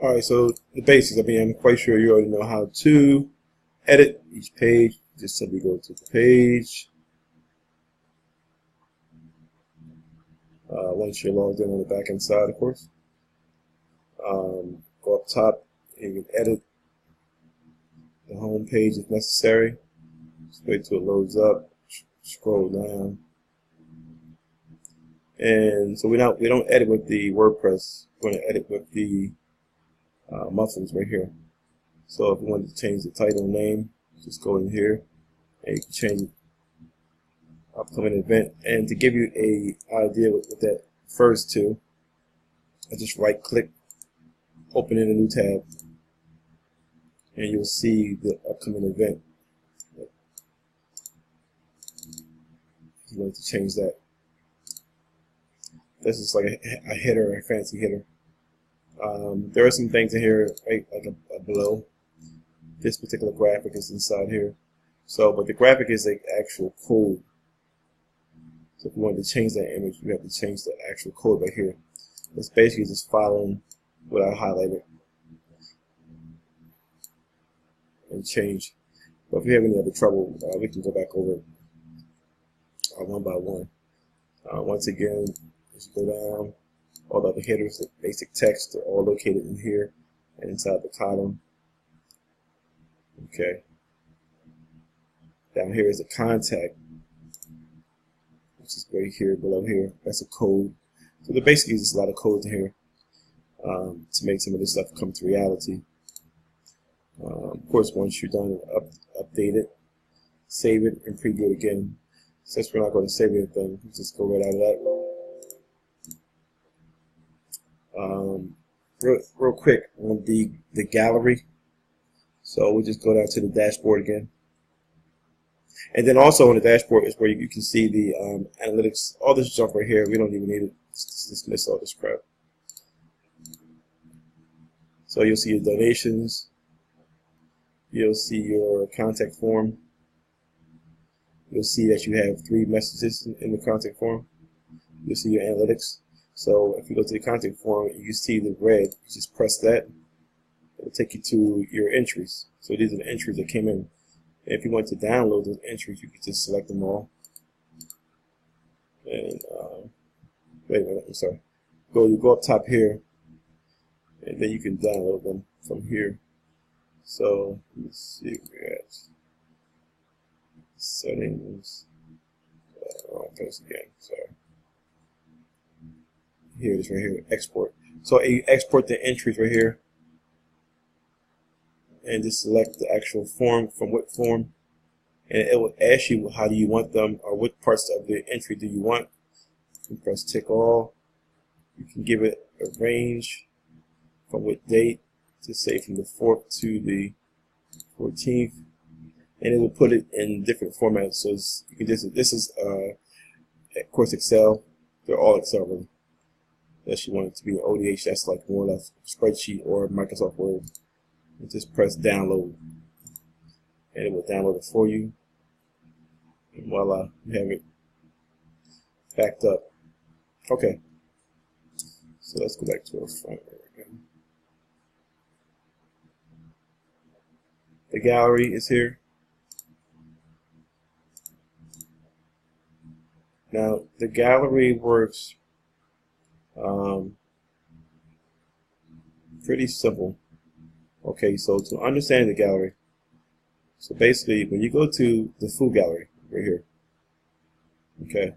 Alright, so the basics. I mean, I'm quite sure you already know how to edit each page. Just simply go to the page. Once you're logged in on the back end side, of course. Go up top and you can edit the home page if necessary. Just wait till it loads up. Scroll down. And so we don't edit with the WordPress. We're going to edit with the muffins right here. So if you wanted to change the title name, just go in here and you can change upcoming event. And to give you a idea what that refers to, I just right click, open in a new tab, and you'll see the upcoming event. If you want to change that, this is like a header, a fancy header. There are some things in here, right, like below. This particular graphic is inside here. So, but the graphic is the actual code. So if you want to change that image, you have to change the actual code right here. It's basically just following what I highlighted and change. But if you have any other trouble, we can go back over it one by one. Once again, just go down. All the other headers, the basic text, are all located in here and inside the column. Okay. Down here is a contact, which is right here below here. That's a code. So there basically is just a lot of code in here to make some of this stuff come to reality. Of course, once you're done, update it, save it, and preview it again. Since we're not going to save anything, just go right out of that. Real quick on the gallery. So we'll just go down to the dashboard again. And then also on the dashboard is where you can see the analytics. All this junk right here, we don't even need it. Just dismiss all this crap. So you'll see your donations. You'll see your contact form. You'll see that you have 3 messages in the contact form. You'll see your analytics. So if you go to the contact form, you see the red. You just press that. It'll take you to your entries. So these are the entries that came in. And if you want to download those entries, you can just select them all. And wait a minute, I'm sorry. You go up top here, and then you can download them from here. So let's see, we're at settings. Wrong place again. Sorry. Here it is right here. Export. So you export the entries right here, and just select the actual form from what form, and it will ask you how do you want them, or what parts of the entry do you want. You can press tick all. You can give it a range from what date, to say from the 4th to the 14th, and it will put it in different formats. So you can just, this is of course Excel. They're all Excel really. Unless you want it to be an ODH, that's like more or less spreadsheet or Microsoft Word. You just press download, and it will download it for you. And voila, you have it backed up. Okay, so let's go back to our front again. The gallery is here. Now the gallery works pretty simple. Okay, so to understand the gallery, so basically when you go to the full gallery right here, okay,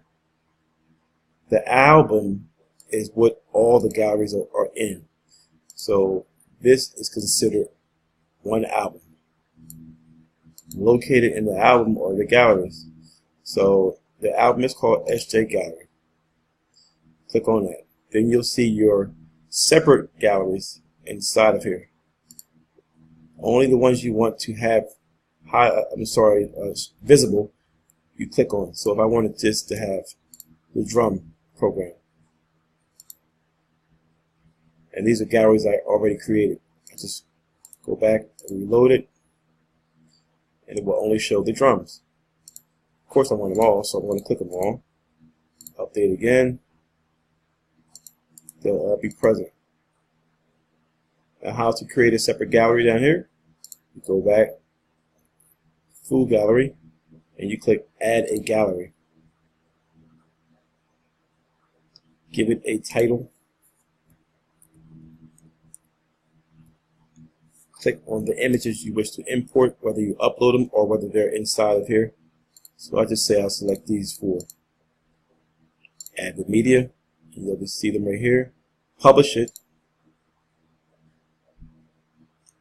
the album is what all the galleries are in. So this is considered one album. Located in the album or the galleries. So the album is called SJ Gallery. Click on that. Then you'll see your separate galleries inside of here. Only the ones you want to have visible, you click on. So if I wanted just to have the drum program, and these are galleries I already created, I just go back and reload it, and it will only show the drums. Of course I want them all, so I'm going to click them all. Update again. They'll all be present. Now, how to create a separate gallery down here. You go back, full gallery, and you click add a gallery. Give it a title. Click on the images you wish to import, whether you upload them or whether they're inside of here. So I just say I'll select these four. Add the media, and you'll see them right here. Publish it.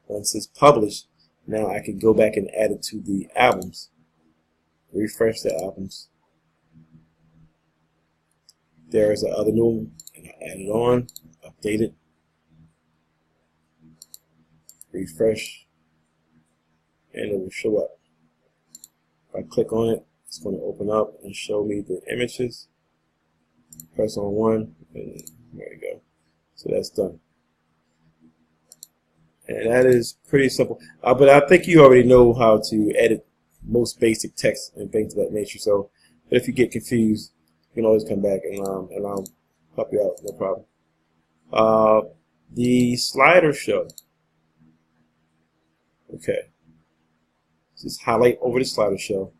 Once it's published, now I can go back and add it to the albums. Refresh the albums. There's the other new one, and I add it on, update it, refresh, and it will show up. If I click on it, it's going to open up and show me the images. Press on one, and there you go. So that's done. And that is pretty simple. But I think you already know how to edit most basic text and things of that nature. So, but if you get confused, you can always come back and I'll help you out, no problem. The slider show. Okay. Just highlight over the slider show.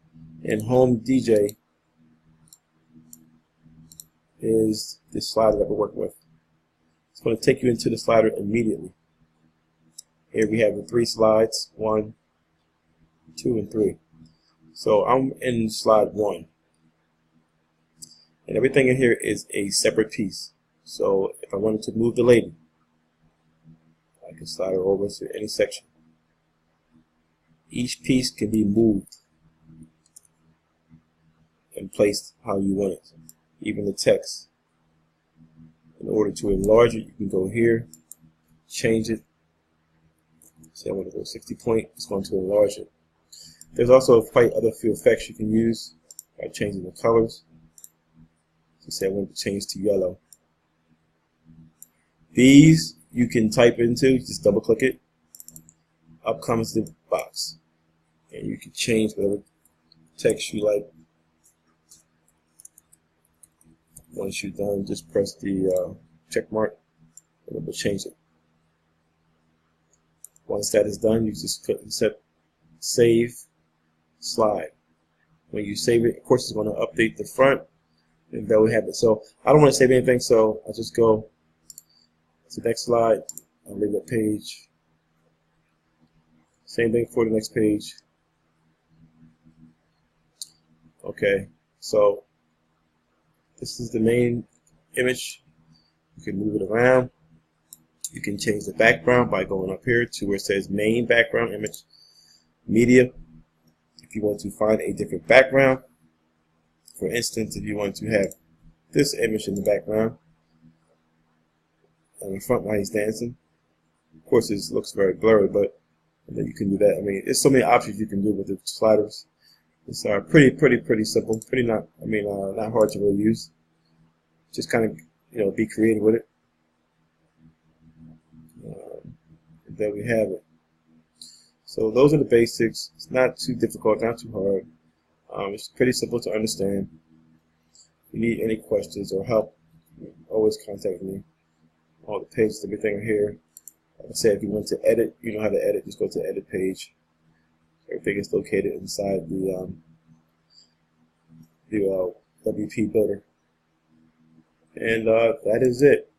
And home DJ is the slider that we're working with. It's going to take you into the slider immediately. Here we have the 3 slides, 1, 2, and 3. So I'm in slide 1. And everything in here is a separate piece. So if I wanted to move the lady, I can slide her over to any section. Each piece can be moved and placed how you want it. Even the text. In order to enlarge it, you can go here, change it. Say I want to go 60 point, it's going to enlarge it. There's also quite other few effects you can use by changing the colors. So say I want to change to yellow. These you can type into, just double click it. Up comes the box. And you can change whatever text you like. Once you're done, just press the check mark and it will change it. Once that is done, you just click and set save slide. When you save it, of course, it's going to update the front, and there we have it. So I don't want to save anything, so I'll just go to the next slide. I'll leave that page. Same thing for the next page. Okay, so this is the main image. You can move it around. You can change the background by going up here to where it says main background image, media. If you want to find a different background, for instance, if you want to have this image in the background, on the front while he's dancing, of course it looks very blurry, but then you can do that. I mean, there's so many options you can do with the sliders. It's pretty simple, not hard to really use. Just kind of be creative with it. There we have it. So those are the basics. It's not too difficult, not too hard. It's pretty simple to understand. If you need any questions or help, always contact me. All the pages, everything are here. Like I said, if you want to edit, you know how to edit, just go to the edit page. Everything is located inside the WP Builder. And that is it.